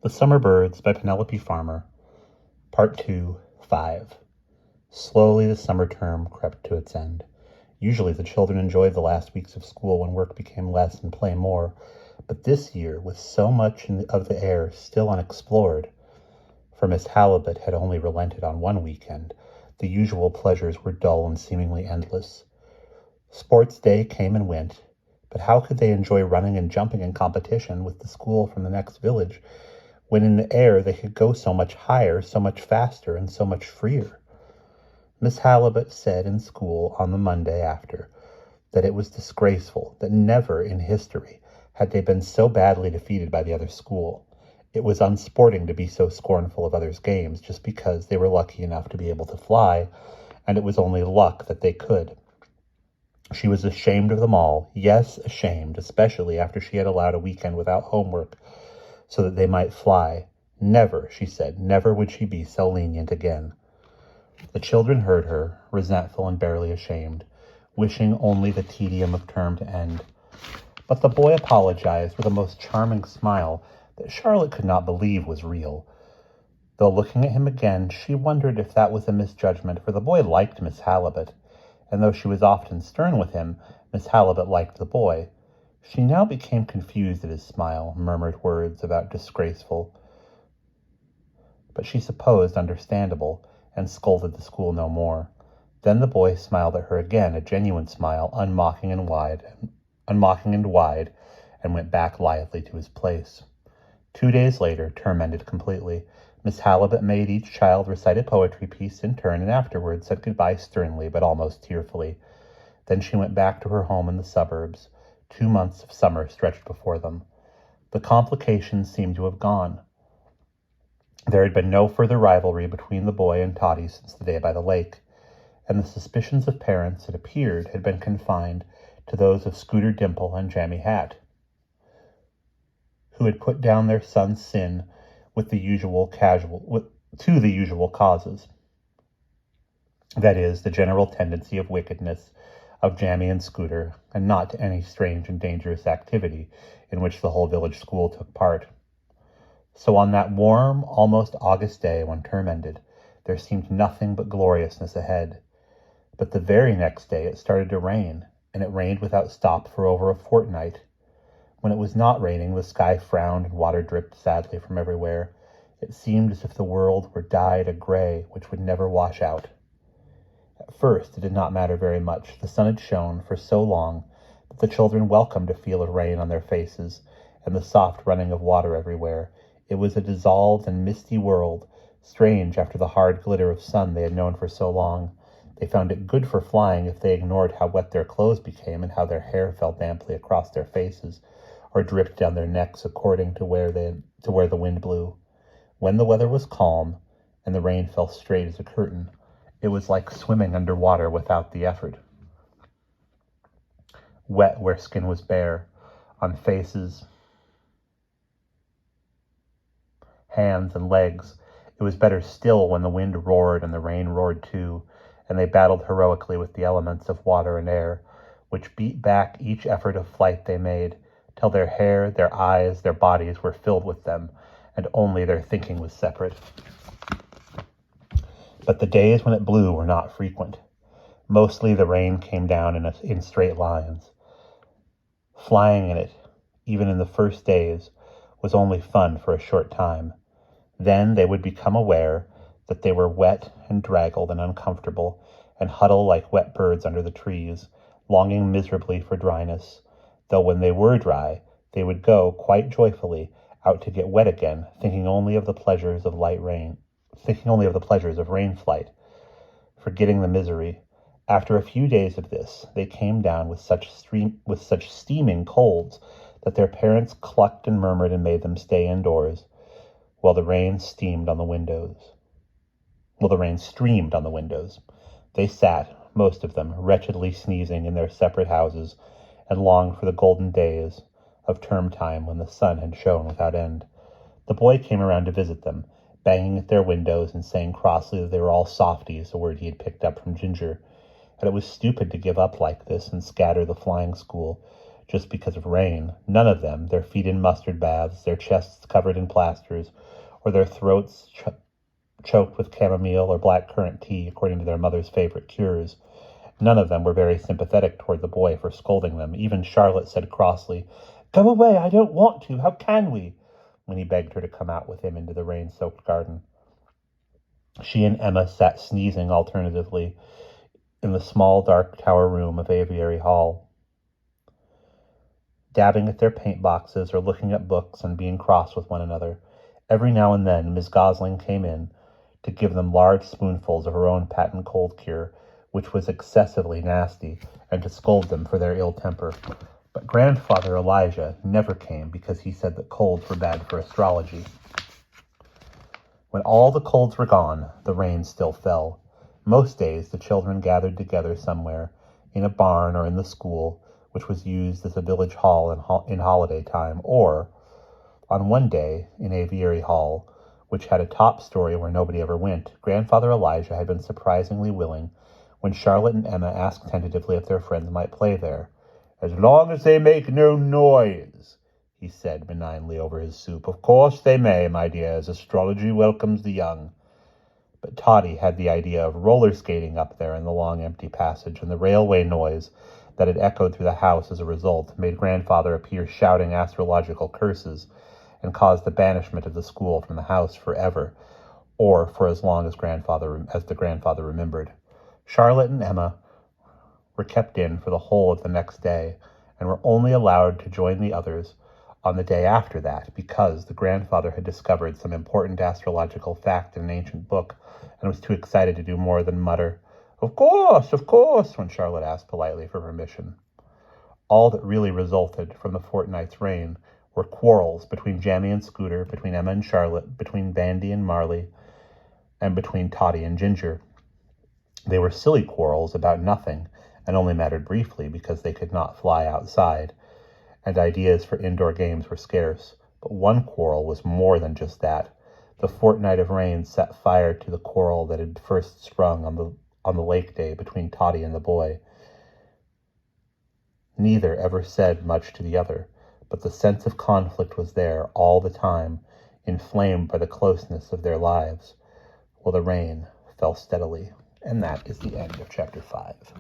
The Summer Birds by Penelope Farmer, Part 2, 5. Slowly the summer term crept to its end. Usually the children enjoyed the last weeks of school when work became less and play more, but this year, with so much of the air still unexplored, for Miss Halibut had only relented on one weekend, the usual pleasures were dull and seemingly endless. Sports day came and went, but how could they enjoy running and jumping in competition with the school from the next village, when in the air they could go so much higher, so much faster, and so much freer? Miss Halibut said in school on the Monday after that it was disgraceful, that never in history had they been so badly defeated by the other school. It was unsporting to be so scornful of others' games just because they were lucky enough to be able to fly, and it was only luck that they could. She was ashamed of them all, yes, ashamed, especially after she had allowed a weekend without homework so that they might fly. Never, she said, never would she be so lenient again. The children heard her, resentful and barely ashamed, wishing only the tedium of term to end. But the boy apologized with a most charming smile that Charlotte could not believe was real. Though looking at him again, she wondered if that was a misjudgment, for the boy liked Miss Halibut, and though she was often stern with him, Miss Halibut liked the boy. She now became confused at his smile, murmured words about disgraceful, but she supposed understandable, and scolded the school no more. Then the boy smiled at her again, a genuine smile, unmocking and wide, and went back lithely to his place. 2 days later, term ended completely. Miss Halibut made each child recite a poetry piece in turn, and afterwards said goodbye sternly, but almost tearfully. Then she went back to her home in the suburbs. 2 months of summer stretched before them. The complications seemed to have gone. There had been no further rivalry between the boy and Toddy since the day by the lake, and the suspicions of parents, it appeared, had been confined to those of Scooter Dimple and Jammy Hat, who had put down their son's sin to the usual causes. That is, the general tendency of wickedness of Jammy and Scooter, and not to any strange and dangerous activity in which the whole village school took part. So on that warm, almost August day when term ended, there seemed nothing but gloriousness ahead. But the very next day it started to rain, and it rained without stop for over a fortnight. When it was not raining, the sky frowned and water dripped sadly from everywhere. It seemed as if the world were dyed a gray which would never wash out. At first it did not matter very much. The sun had shone for so long that the children welcomed a feel of rain on their faces and the soft running of water everywhere. It was a dissolved and misty world, strange after the hard glitter of sun they had known for so long. They found it good for flying if they ignored how wet their clothes became and how their hair fell damply across their faces, or dripped down their necks according to where the wind blew. When the weather was calm, and the rain fell straight as a curtain, it was like swimming under water without the effort. Wet where skin was bare, on faces, hands, and legs. It was better still when the wind roared and the rain roared too, and they battled heroically with the elements of water and air, which beat back each effort of flight they made, till their hair, their eyes, their bodies were filled with them, and only their thinking was separate. But the days when it blew were not frequent. Mostly the rain came down in straight lines. Flying in it, even in the first days, was only fun for a short time. Then they would become aware that they were wet and draggled and uncomfortable, and huddle like wet birds under the trees, longing miserably for dryness, though when they were dry, they would go, quite joyfully, out to get wet again, thinking only of the pleasures of rain flight, forgetting the misery. After a few days of this, they came down with such steaming colds that their parents clucked and murmured and made them stay indoors, while the rain streamed on the windows. They sat, most of them, wretchedly sneezing in their separate houses, and longed for the golden days of term time when the sun had shone without end. The boy came around to visit them, banging at their windows and saying crossly that they were all softies, a word he had picked up from Ginger, and it was stupid to give up like this and scatter the flying school, just because of rain. None of them, their feet in mustard baths, their chests covered in plasters, or their throats choked with chamomile or blackcurrant tea, according to their mother's favorite cures. None of them were very sympathetic toward the boy for scolding them. Even Charlotte said crossly, "Go away, I don't want to. How can we?" when he begged her to come out with him into the rain-soaked garden. She and Emma sat sneezing alternatively in the small, dark tower room of Aviary Hall, dabbing at their paint boxes or looking at books and being cross with one another. Every now and then Miss Gosling came in to give them large spoonfuls of her own patent cold cure, which was excessively nasty, and to scold them for their ill temper. But Grandfather Elijah never came because he said that colds were bad for astrology. When all the colds were gone, the rain still fell. Most days the children gathered together somewhere, in a barn or in the school, which was used as a village hall in holiday time, or, on one day, in Aviary Hall, which had a top story where nobody ever went, Grandfather Elijah had been surprisingly willing when Charlotte and Emma asked tentatively if their friends might play there. "As long as they make no noise," he said benignly over his soup. "Of course they may, my dears. Astrology welcomes the young." But Toddy had the idea of roller skating up there in the long empty passage, and the railway noise that had echoed through the house as a result made Grandfather appear shouting astrological curses and caused the banishment of the school from the house forever, or for as long as the grandfather remembered. Charlotte and Emma were kept in for the whole of the next day, and were only allowed to join the others on the day after that, because the grandfather had discovered some important astrological fact in an ancient book, and was too excited to do more than mutter, of course," when Charlotte asked politely for permission. All that really resulted from the fortnight's rain were quarrels between Jammy and Scooter, between Emma and Charlotte, between Bandy and Marley, and between Toddy and Ginger. They were silly quarrels about nothing, and only mattered briefly because they could not fly outside, and ideas for indoor games were scarce. But one quarrel was more than just that. The fortnight of rain set fire to the quarrel that had first sprung on the lake day between Toddy and the boy. Neither ever said much to the other, but the sense of conflict was there all the time, inflamed by the closeness of their lives, while the rain fell steadily. And that is the end of chapter 5.